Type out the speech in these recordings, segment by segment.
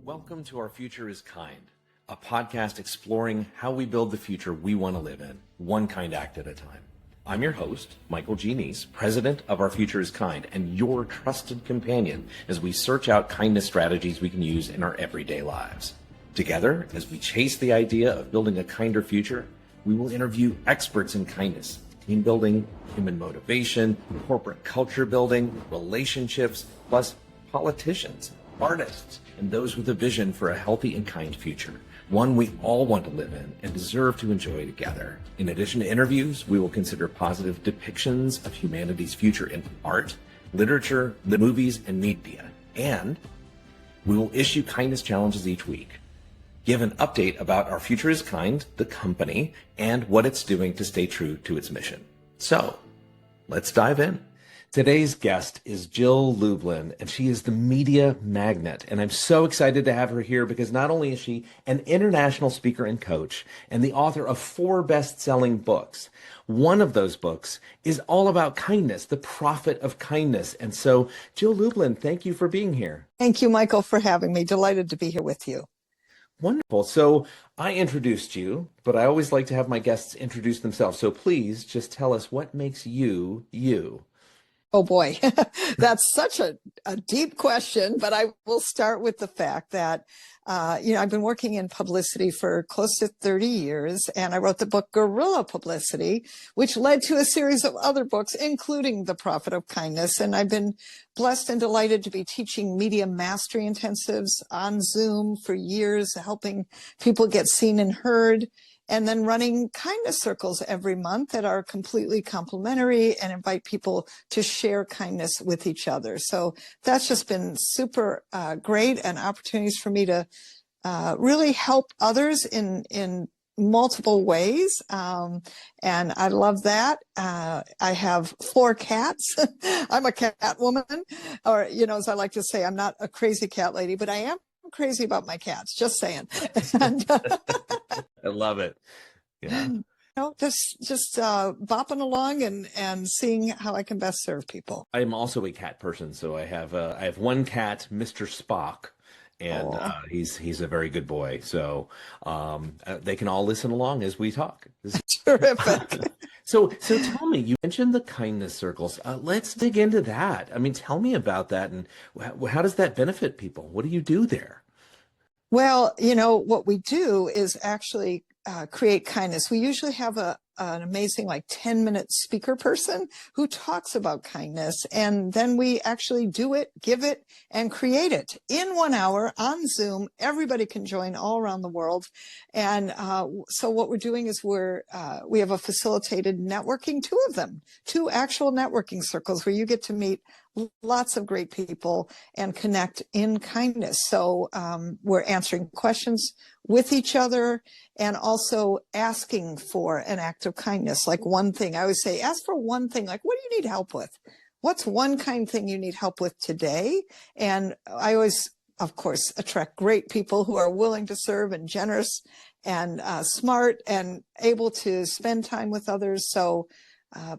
Welcome to Our Future is Kind, a podcast exploring how we build the future we want to live in, one kind act at a time. I'm your host, Michael G. Neese, president of Our Future is Kind, and your trusted companion as we search out kindness strategies we can use in our everyday lives. Together, as we chase the idea of building a kinder future, we will interview experts in kindness, team building, human motivation, corporate culture building, relationships, plus politicians, artists, and those with a vision for a healthy and kind future, one we all want to live in and deserve to enjoy together. In addition to interviews, we will consider positive depictions of humanity's future in art, literature, the movies, and media. And we will issue kindness challenges each week, give an update about Our Future is Kind, the company, and what it's doing to stay true to its mission. So, let's dive in. Today's guest is Jill Lublin, and she is the media magnet. And I'm so excited to have her here because not only is she an international speaker and coach and the author of 4 best-selling books, one of those books is all about kindness, the profit of kindness. And so, Jill Lublin, thank you for being here. Thank you, Michael, for having me. Delighted to be here with you. Wonderful. So I introduced you, but I always like to have my guests introduce themselves. So please just tell us what makes you, you. Oh boy, that's such a deep question, but I will start with the fact that, I've been working in publicity for close to 30 years, and I wrote the book Guerrilla Publicity, which led to a series of other books, including The Profit of Kindness. And I've been blessed and delighted to be teaching media mastery intensives on Zoom for years, helping people get seen and heard, and then running kindness circles every month that are completely complimentary and invite people to share kindness with each other. So that's just been super great, and opportunities for me to really help others in multiple ways. And I love that. I have 4 cats. I'm a cat woman, or, as I like to say, I'm not a crazy cat lady, but I am crazy about my cats, just saying. And, I love it. Yeah. Just bopping along and seeing how I can best serve people. I'm also a cat person, so I have one cat, Mr. Spock, and he's a very good boy. So they can all listen along as we talk. Terrific. So tell me, you mentioned the kindness circles. Let's dig into that. I mean, tell me about that, and how does that benefit people? What do you do there? Well, what we do is actually create kindness. We usually have an amazing 10-minute speaker person who talks about kindness, and then we actually do it, give it, and create it in 1 hour on Zoom. Everybody can join all around the world. And so what we're doing is we have a facilitated networking, 2 of them, 2 actual networking circles where you get to meet lots of great people and connect in kindness. So we're answering questions with each other and also asking for an act of kindness. Like one thing, I always say, ask for one thing. Like, what do you need help with? What's one kind thing you need help with today? And I always, of course, attract great people who are willing to serve and generous and smart and able to spend time with others. So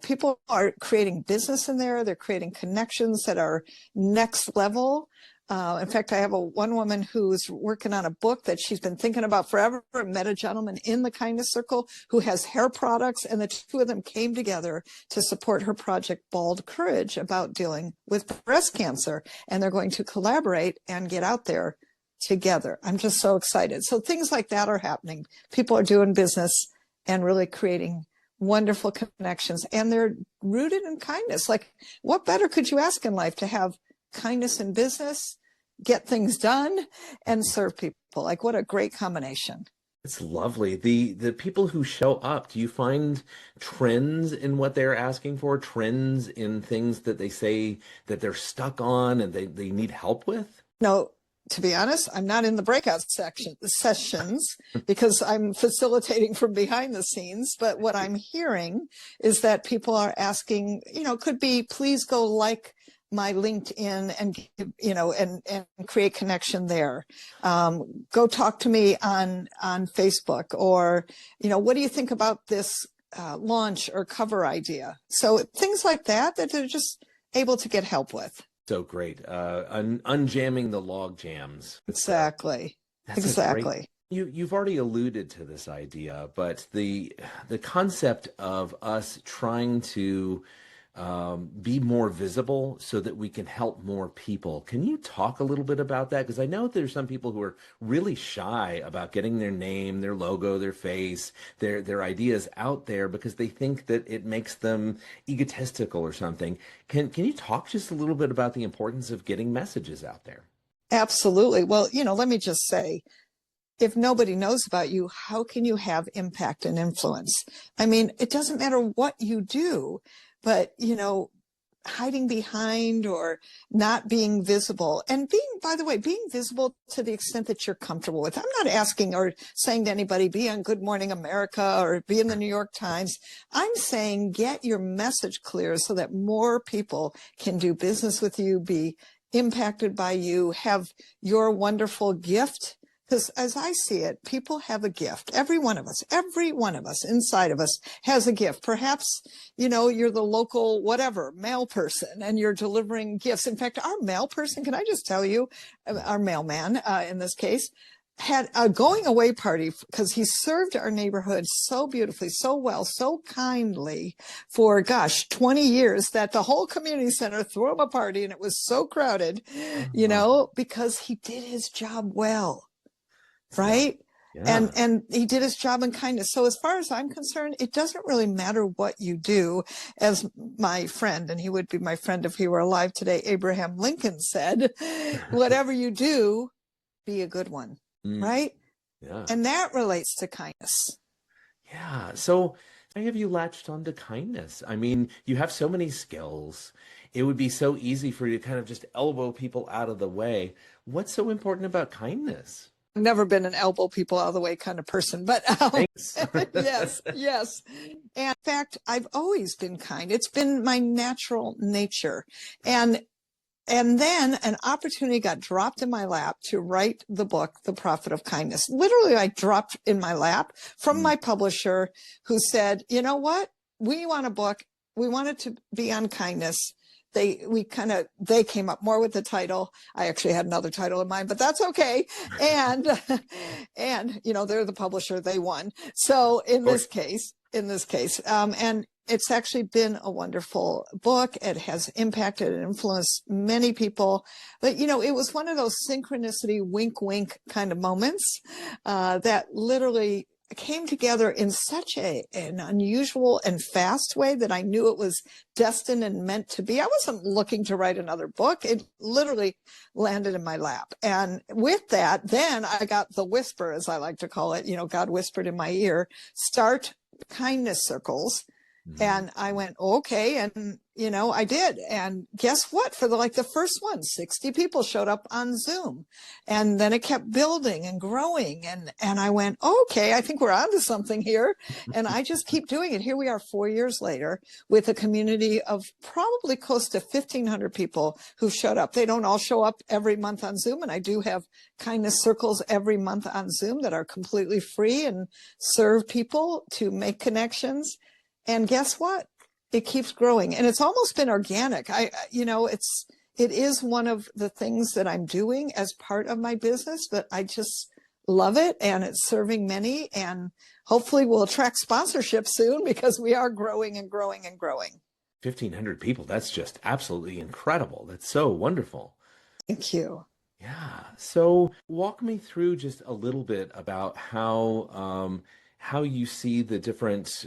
people are creating business in there. They're creating connections that are next level. In fact, I have one woman who's working on a book that she's been thinking about forever. I met a gentleman in the kindness circle who has hair products, and the 2 of them came together to support her project Bald Courage about dealing with breast cancer. And they're going to collaborate and get out there together. I'm just so excited. So things like that are happening. People are doing business and really creating wonderful connections, and they're rooted in kindness. Like, what better could you ask in life to have kindness in business, get things done, and serve people? Like, what a great combination. It's lovely. The people who show up, do you find trends in what they're asking for, trends in things that they say that they're stuck on and they need help with? No. To be honest, I'm not in the breakout sessions because I'm facilitating from behind the scenes. But what I'm hearing is that people are asking, could be, please go like my LinkedIn and create connection there. Go talk to me on Facebook, or, what do you think about this launch or cover idea? So things like that they're just able to get help with. So great. Unjamming the log jams. Exactly. That's a great. Exactly. You've already alluded to this idea, but the concept of us trying to be more visible so that we can help more people. Can you talk a little bit about that? Because I know there's some people who are really shy about getting their name, their logo, their face, their ideas out there because they think that it makes them egotistical or something. Can you talk just a little bit about the importance of getting messages out there? Absolutely. Well, let me just say, if nobody knows about you, how can you have impact and influence? I mean, it doesn't matter what you do, but, hiding behind or not being visible and by the way, being visible to the extent that you're comfortable with. I'm not asking or saying to anybody, be on Good Morning America or be in the New York Times. I'm saying get your message clear so that more people can do business with you, be impacted by you, have your wonderful gift. Because as I see it, people have a gift. Every one of us inside of us has a gift. Perhaps, you're the local whatever mail person and you're delivering gifts. In fact, our mail person, can I just tell you, our mailman in this case, had a going away party because he served our neighborhood so beautifully, so well, so kindly for 20 years that the whole community center threw him a party and it was so crowded, because he did his job well. Right. Yeah. And he did his job in kindness. So as far as I'm concerned, it doesn't really matter what you do. As my friend, and he would be my friend if he were alive today, Abraham Lincoln said, whatever you do, be a good one. Right. Yeah. And that relates to kindness. Yeah. So why have you latched onto kindness? I mean, you have so many skills. It would be so easy for you to kind of just elbow people out of the way. What's so important about kindness? I've never been an elbow people out of the way kind of person, but Thanks. yes. And in fact, I've always been kind. It's been my natural nature. And then an opportunity got dropped in my lap to write the book, The Profit of Kindness. Literally, I dropped in my lap from my publisher who said, you know what? We want a book. We want it to be on kindness. They came up more with the title. I actually had another title in mind, but that's okay. And they're the publisher, they won. So in this case, and it's actually been a wonderful book. It has impacted and influenced many people, but it was one of those synchronicity wink, wink kind of moments, that literally came together in such an unusual and fast way that I knew it was destined and meant to be. I wasn't looking to write another book. It literally landed in my lap. And with that, then I got the whisper, as I like to call it, God whispered in my ear, start kindness circles. And I went, okay. And, I did. And guess what? For the first one, 60 people showed up on Zoom. And then it kept building and growing. And I went, okay, I think we're onto something here. And I just keep doing it. Here we are 4 years later with a community of probably close to 1,500 people who showed up. They don't all show up every month on Zoom. And I do have kindness circles every month on Zoom that are completely free and serve people to make connections. And guess what? It keeps growing, and it's almost been organic. It is one of the things that I'm doing as part of my business, but I just love it, and it's serving many, and hopefully we'll attract sponsorship soon because we are growing and growing and growing. 1,500 people. That's just absolutely incredible. That's so wonderful. Thank you. Yeah. So walk me through just a little bit about how you see the different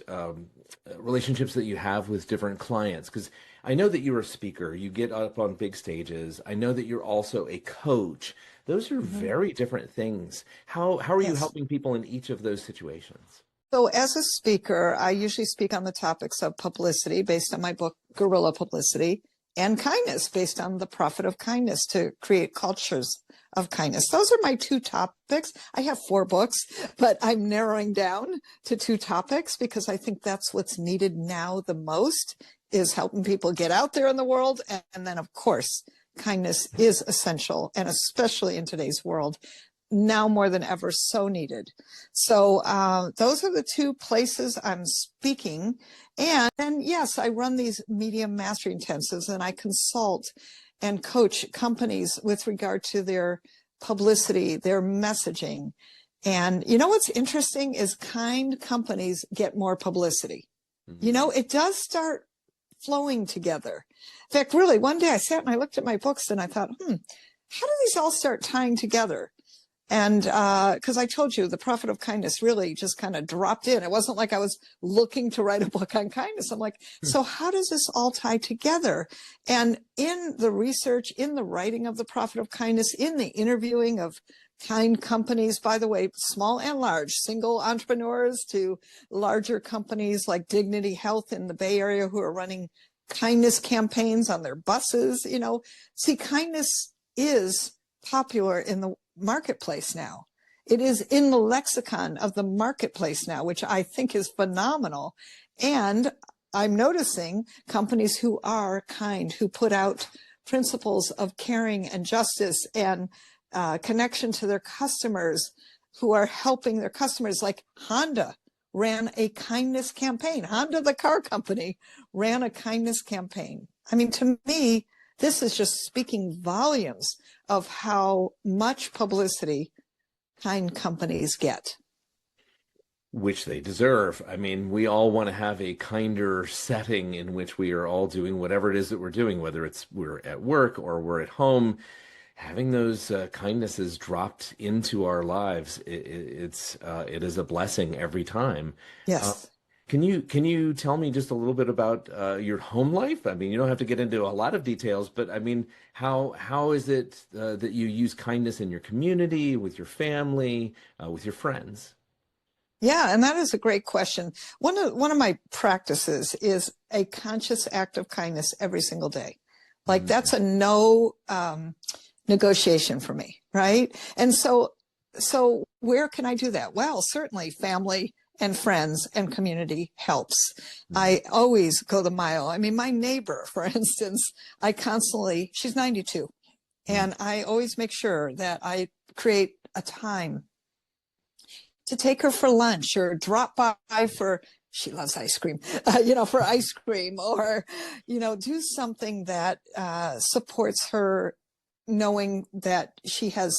relationships that you have with different clients. Because I know that you're a speaker, you get up on big stages. I know that you're also a coach. Those are very different things. How are you helping people in each of those situations? So as a speaker, I usually speak on the topics of publicity based on my book, Guerrilla Publicity, and kindness based on the profit of kindness to create cultures of kindness. Those are my two topics. I have 4 books, but I'm narrowing down to 2 topics because I think that's what's needed now the most, is helping people get out there in the world. And then, of course, kindness is essential, and especially in today's world, now more than ever, so needed. So those are the 2 places I'm speaking. And then, yes, I run these medium mastery intensives and I consult. and coach companies with regard to their publicity, their messaging. And you know what's interesting is kind companies get more publicity. Mm-hmm. You know, it does start flowing together. In fact, really, one day I sat and I looked at my books and I thought, how do these all start tying together? And because I told you the Profit of Kindness really just kind of dropped in. It wasn't like I was looking to write a book on kindness. I'm like, so how does this all tie together? And in the research, in the writing of the Profit of Kindness, in the interviewing of kind companies, by the way, small and large, single entrepreneurs to larger companies like Dignity Health in the Bay Area who are running kindness campaigns on their buses. You know, see, kindness is popular in the marketplace now. It is in the lexicon of the marketplace now, which I think is phenomenal. And I'm noticing companies who are kind, who put out principles of caring and justice and connection to their customers, who are helping their customers, like Honda ran a kindness campaign. Honda, the car company, ran a kindness campaign. I mean, to me, this is just speaking volumes of how much publicity kind companies get. Which they deserve. I mean, we all want to have a kinder setting in which we are all doing whatever it is that we're doing, whether it's we're at work or we're at home. Having those kindnesses dropped into our lives, it is a blessing every time. Yes. Can you tell me just a little bit about your home life? I mean, you don't have to get into a lot of details, but I mean, how is it that you use kindness in your community, with your family, with your friends? Yeah, and that is a great question. One of my practices is a conscious act of kindness every single day. Like that's a no negotiation for me, right? And so where can I do that? Well, certainly family and friends and community helps. I always go the mile. I mean, my neighbor, for instance, she's 92, and I always make sure that I create a time to take her for lunch or drop by she loves ice cream, for ice cream, or, do something that supports her, knowing that she has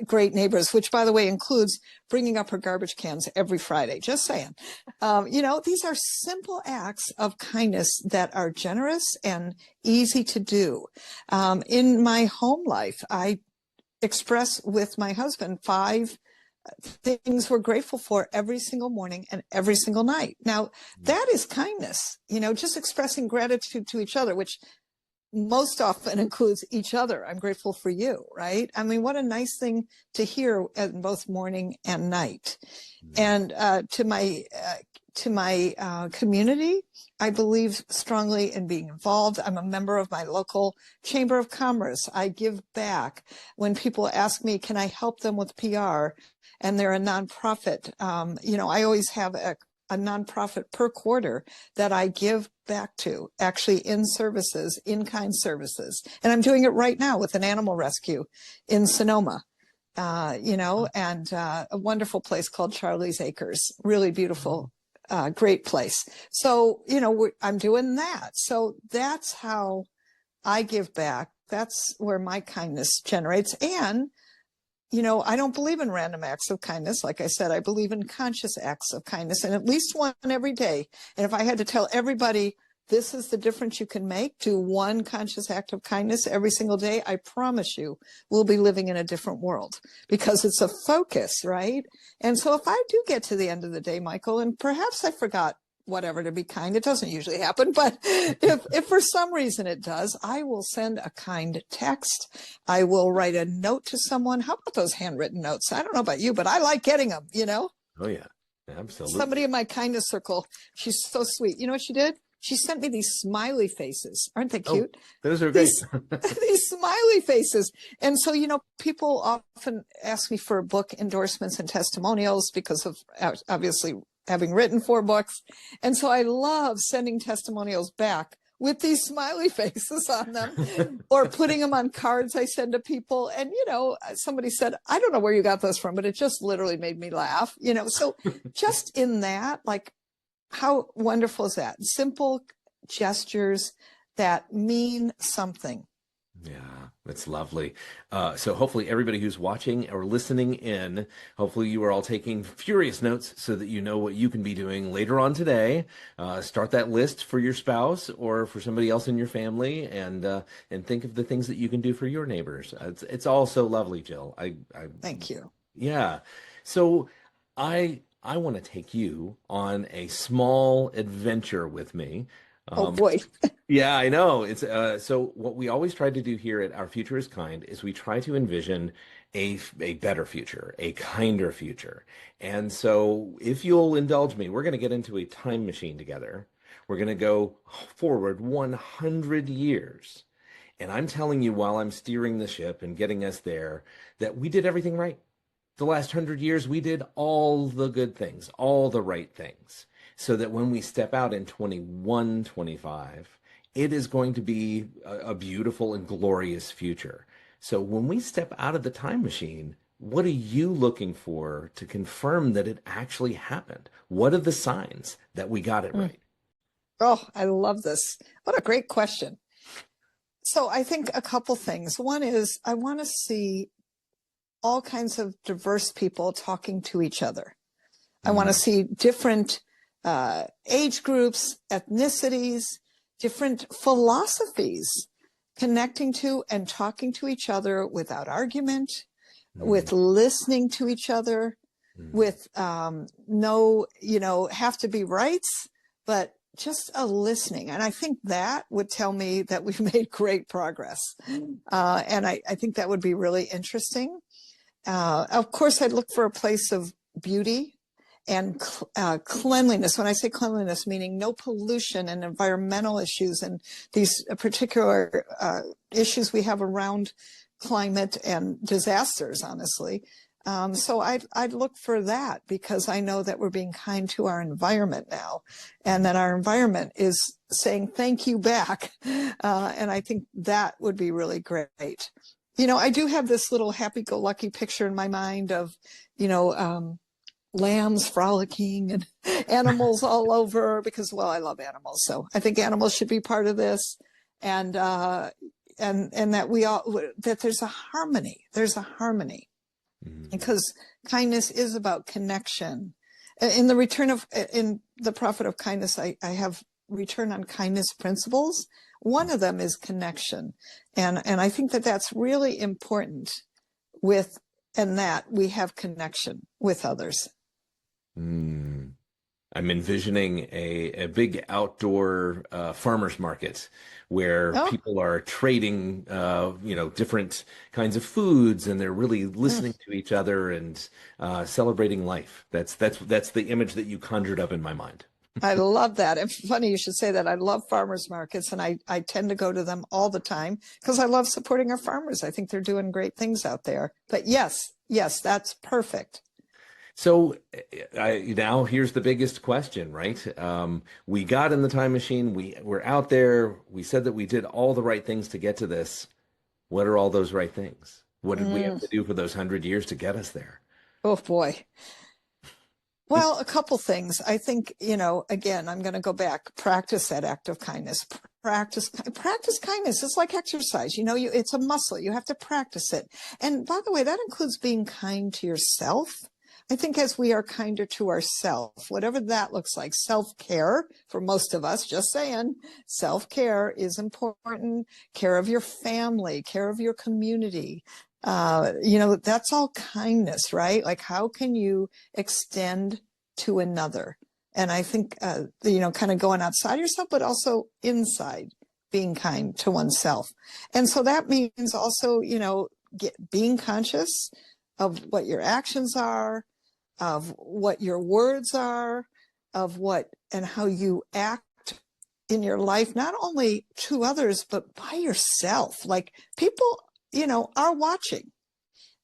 great neighbors, which, by the way, includes bringing up her garbage cans every Friday. Just saying. These are simple acts of kindness that are generous and easy to do. In my home life, I express with my husband 5 things we're grateful for every single morning and every single night. Now, that is kindness, just expressing gratitude to each other, which most often includes each other. I'm grateful for you, right? I mean, what a nice thing to hear in both morning and night. And to my community, I believe strongly in being involved. I'm a member of my local Chamber of Commerce. I give back. When people ask me, can I help them with PR? And they're a nonprofit. I always have a nonprofit per quarter that I give back to, actually in services, in-kind services. And I'm doing it right now with an animal rescue in Sonoma, and a wonderful place called Charlie's Acres. Really beautiful, great place. So, I'm doing that. So that's how I give back. That's where my kindness generates. And I don't believe in random acts of kindness. Like I said, I believe in conscious acts of kindness, and at least one every day. And if I had to tell everybody, this is the difference you can make, do one conscious act of kindness every single day, I promise you we'll be living in a different world, because it's a focus, right? And so if I do get to the end of the day, Michael, and perhaps I forgot whatever to be kind, it doesn't usually happen, but if for some reason it does, I will send a kind text. I will write a note to someone. How about those handwritten notes? I don't know about you, but I like getting them, Oh yeah, absolutely. Somebody in my kindness circle, she's so sweet. You know what she did? She sent me these smiley faces. Aren't they cute? Oh, those are great. These smiley faces. And so, people often ask me for book endorsements and testimonials because of obviously having written 4 books. And so I love sending testimonials back with these smiley faces on them, or putting them on cards I send to people. And, somebody said, I don't know where you got those from, but it just literally made me laugh, so just in that, like, how wonderful is that? Simple gestures that mean something. Yeah, that's lovely. So hopefully everybody who's watching or listening in, hopefully you are all taking furious notes so that you know what you can be doing later on today. Start that list for your spouse or for somebody else in your family, and think of the things that you can do for your neighbors. It's all so lovely, Jill. Thank you. Yeah. So I want to take you on a small adventure with me. Oh boy. Yeah, I know. It's so what we always try to do here at Our Future is Kind is we try to envision a better future, a kinder future. And so if you'll indulge me, we're going to get into a time machine together. We're going to go forward 100 years. And I'm telling you while I'm steering the ship and getting us there that we did everything right. The last 100 years, we did all the good things, all the right things, so that when we step out in 21, 25, it is going to be a beautiful and glorious future. So when we step out of the time machine, what are you looking for to confirm that it actually happened? What are the signs that we got it right? Oh, I love this. What a great question. So I think a couple things. One is I want to see all kinds of diverse people talking to each other. I want to see different age groups, ethnicities, different philosophies connecting to and talking to each other without argument, with listening to each other, with no, have to be rights, but just a listening. And I think that would tell me that we've made great progress. And I think that would be really interesting. Of course, I'd look for a place of beauty and cleanliness. When I say cleanliness, meaning no pollution and environmental issues and these particular issues we have around climate and disasters, honestly. So I'd look for that because I know that we're being kind to our environment now and that our environment is saying thank you back. And I think that would be really great. I do have this little happy-go-lucky picture in my mind of, lambs frolicking and animals all over because, well, I love animals. So I think animals should be part of this. And that that there's a harmony. There's a harmony because kindness is about connection. In the Prophet of Kindness, I have return on kindness principles. One of them is connection. And I think that that's really important and that we have connection with others. I'm envisioning a big outdoor farmers market where people are trading, different kinds of foods, and they're really listening to each other and celebrating life. That's the image that you conjured up in my mind. I love that. It's funny you should say that. I love farmers markets, and I tend to go to them all the time because I love supporting our farmers. I think they're doing great things out there. But yes, that's perfect. So now here's the biggest question, right? We got in the time machine. We're out there. We said that we did all the right things to get to this. What are all those right things? What did we have to do for those 100 years to get us there? Oh, boy. Well, a couple things. I think, again, I'm going to go back, practice that act of kindness. Practice kindness. It's like exercise. It's a muscle. You have to practice it. And by the way, that includes being kind to yourself. I think as we are kinder to ourselves, whatever that looks like, self-care for most of us, just saying, self-care is important. Care of your family, care of your community. That's all kindness, right? Like, how can you extend to another? And I think, kind of going outside yourself, but also inside, being kind to oneself. And so that means also, being conscious of what your actions are, of what your words are, of what and how you act in your life, not only to others, but by yourself. Like, people, are watching.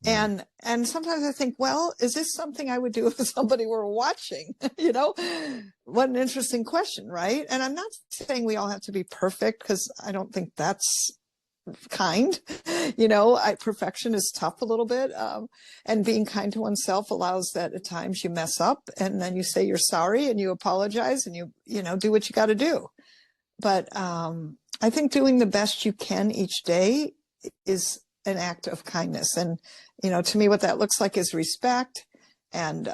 And sometimes I think, well, is this something I would do if somebody were watching? What an interesting question, right? And I'm not saying we all have to be perfect because I don't think that's kind. Perfection is tough a little bit. And being kind to oneself allows that at times you mess up and then you say you're sorry and you apologize and you do what you got to do. But I think doing the best you can each day is an act of kindness. And, to me, what that looks like is respect and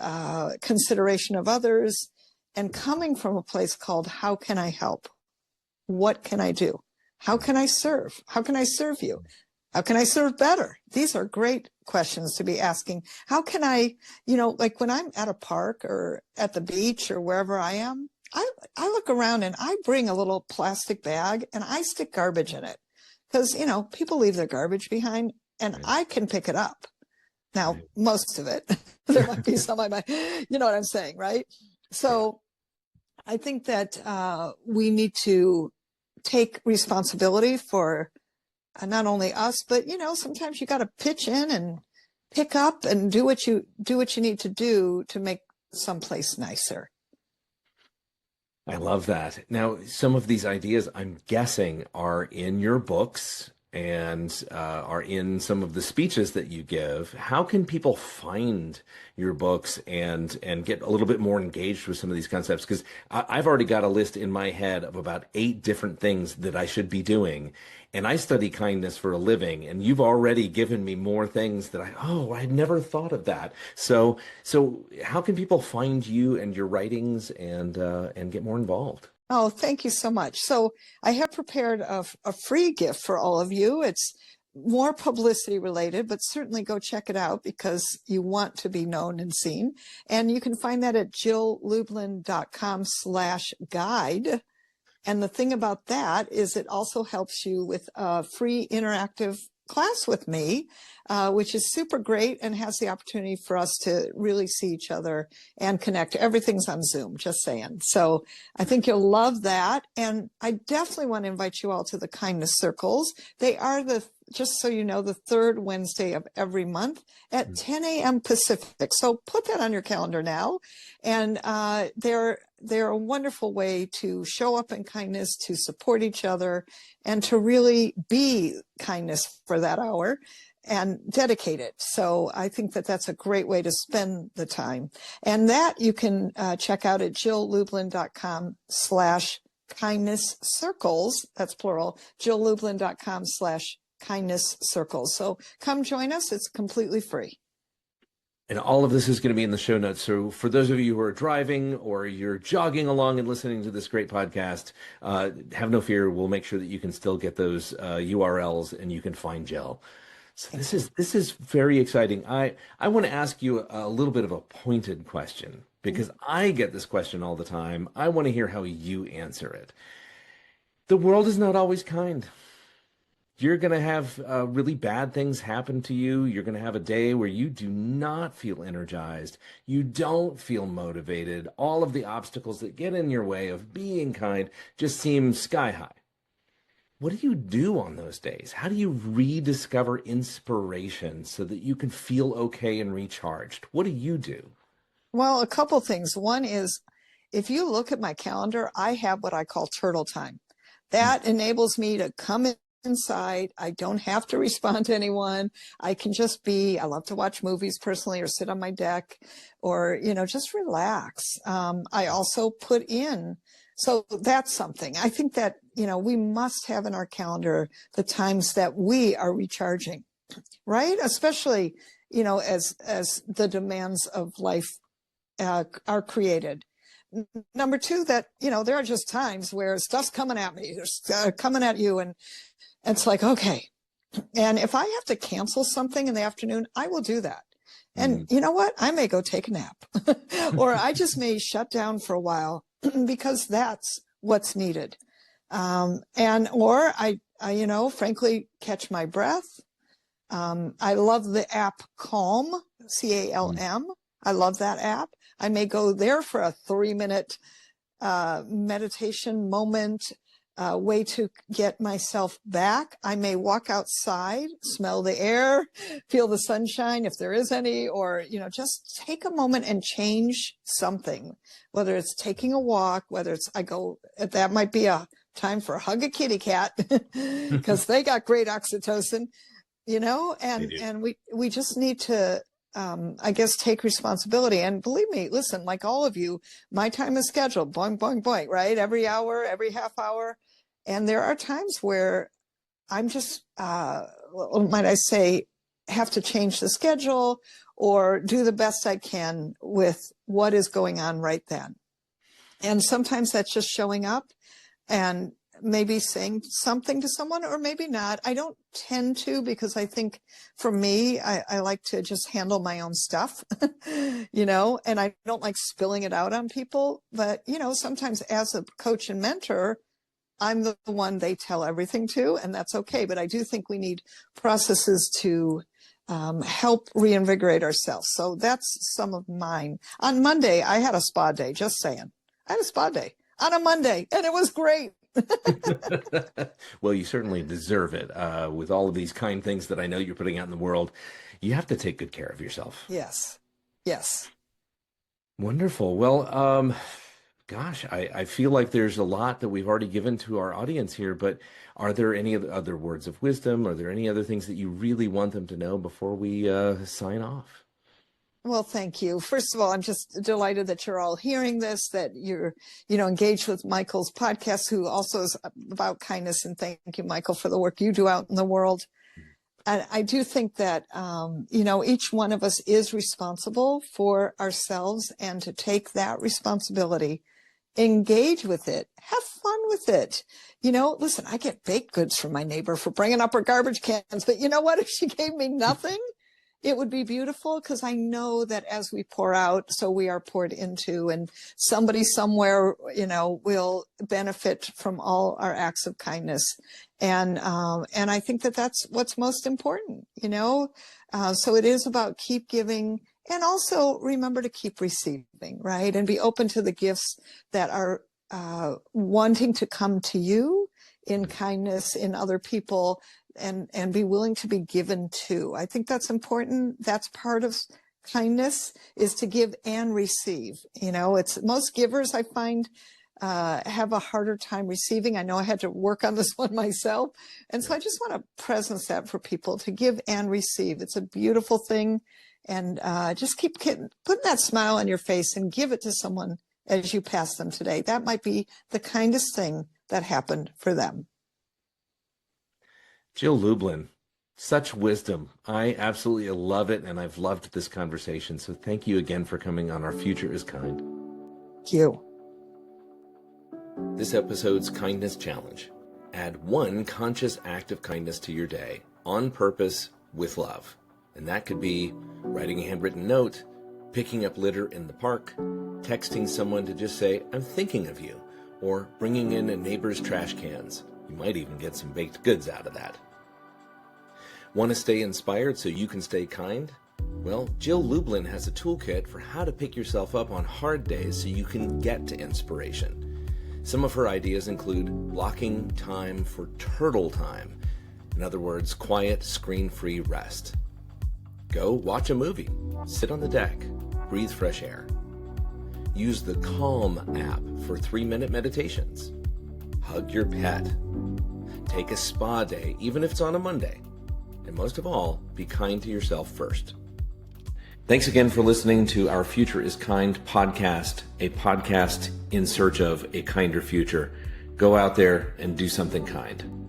consideration of others, and coming from a place called, how can I help? What can I do? How can I serve? How can I serve you? How can I serve better? These are great questions to be asking. How can I, like when I'm at a park or at the beach or wherever I am, I look around and I bring a little plastic bag and I stick garbage in it because, people leave their garbage behind and I can pick it up. Now, most of it, there might be some I might, you know what I'm saying, right? So I think that we need to take responsibility for not only us, but, sometimes you got to pitch in and pick up and do what you need to do to make someplace nicer. I love that. Now, some of these ideas, I'm guessing, are in your books and are in some of the speeches that you give. How can people find your books and get a little bit more engaged with some of these concepts? Because I've already got a list in my head of about 8 different things that I should be doing. And I study kindness for a living, and you've already given me more things that I had never thought of that. So how can people find you and your writings and get more involved? Oh, thank you so much. So I have prepared a free gift for all of you. It's more publicity related, but certainly go check it out because you want to be known and seen. And you can find that at jilllublin.com/guide. And the thing about that is it also helps you with a free interactive class with me, which is super great and has the opportunity for us to really see each other and connect. Everything's on Zoom, just saying. So I think you'll love that. And I definitely want to invite you all to the Kindness Circles. They are just so you know, the third Wednesday of every month at 10 a.m. Pacific. So put that on your calendar now. And they're a wonderful way to show up in kindness, to support each other, and to really be kindness for that hour and dedicate it. So I think that that's a great way to spend the time. And that you can check out at jilllublin.com/kindness circles. That's plural. jilllublin.com/kindness circles. So come join us. It's completely free. And all of this is going to be in the show notes. So for those of you who are driving or you're jogging along and listening to this great podcast, have no fear. We'll make sure that you can still get those URLs and you can find Jill. So this is very exciting. I want to ask you a little bit of a pointed question because I get this question all the time. I want to hear how you answer it. The world is not always kind. You're going to have really bad things happen to you. You're going to have a day where you do not feel energized. You don't feel motivated. All of the obstacles that get in your way of being kind just seem sky high. What do you do on those days? How do you rediscover inspiration so that you can feel okay and recharged? What do you do? Well, a couple things. One is, if you look at my calendar, I have what I call turtle time. That enables me to come inside. I don't have to respond to anyone. I can just be, I love to watch movies personally or sit on my deck or, just relax. I also put in, so that's something. I think that, we must have in our calendar the times that we are recharging, right? Especially, as the demands of life are created. Number two, that, there are just times where stuff's coming at me, there's coming at you, and it's like, okay. And if I have to cancel something in the afternoon, I will do that. And you know what? I may go take a nap or I just may shut down for a while because that's what's needed. Or I frankly catch my breath. I love the app Calm, CALM. I love that app. I may go there for a 3-minute meditation moment, way to get myself back. I may walk outside, smell the air, feel the sunshine if there is any, or, just take a moment and change something, whether it's taking a walk, whether it's, that might be a time for hug a kitty cat because they got great oxytocin, and we just need to, take responsibility. And believe me, listen, like all of you, my time is scheduled, boing, boing, boing, right? Every hour, every half hour. And there are times where I'm just might I say, have to change the schedule or do the best I can with what is going on right then. And sometimes that's just showing up and maybe saying something to someone, or maybe not. I don't tend to, because I think for me, I like to just handle my own stuff, and I don't like spilling it out on people. But, sometimes as a coach and mentor, I'm the one they tell everything to, and that's okay. But I do think we need processes to help reinvigorate ourselves. So that's some of mine. On Monday, I had a spa day, just saying. I had a spa day on a Monday, and it was great. Well, you certainly deserve it. With all of these kind things that I know you're putting out in the world, you have to take good care of yourself. Yes. Wonderful. Well, gosh, I feel like there's a lot that we've already given to our audience here, but are there any other words of wisdom? Are there any other things that you really want them to know before we sign off? Well, thank you. First of all, I'm just delighted that you're all hearing this, that you're, engaged with Michael's podcast, who also is about kindness. And thank you, Michael, for the work you do out in the world. And I do think that, each one of us is responsible for ourselves, and to take that responsibility, engage with it, have fun with it. Listen, I get baked goods from my neighbor for bringing up her garbage cans, but you know what? If she gave me nothing, it would be beautiful, because I know that as we pour out, so we are poured into, and somebody somewhere, will benefit from all our acts of kindness. And I think that that's what's most important, so it is about keep giving, and also remember to keep receiving, right? And be open to the gifts that are wanting to come to you in kindness in other people, and be willing to be given to. I think that's important. That's part of kindness, is to give and receive. It's most givers, I find, have a harder time receiving. I know I had to work on this one myself. And so I just want to presence that for people, to give and receive. It's a beautiful thing. And just keep putting that smile on your face and give it to someone as you pass them today. That might be the kindest thing that happened for them. Jill Lublin, such wisdom. I absolutely love it, and I've loved this conversation. So thank you again for coming on Our Future is Kind. Thank you. This episode's Kindness Challenge. Add one conscious act of kindness to your day, on purpose, with love. And that could be writing a handwritten note, picking up litter in the park, texting someone to just say, "I'm thinking of you," or bringing in a neighbor's trash cans. You might even get some baked goods out of that. Want to stay inspired so you can stay kind? Well, Jill Lublin has a toolkit for how to pick yourself up on hard days so you can get to inspiration. Some of her ideas include blocking time for turtle time. In other words, quiet, screen-free rest. Go watch a movie, sit on the deck, breathe fresh air. Use the Calm app for 3-minute meditations. Hug your pet. Take a spa day, even if it's on a Monday. And most of all, be kind to yourself first. Thanks again for listening to Our Future is Kind podcast, a podcast in search of a kinder future. Go out there and do something kind.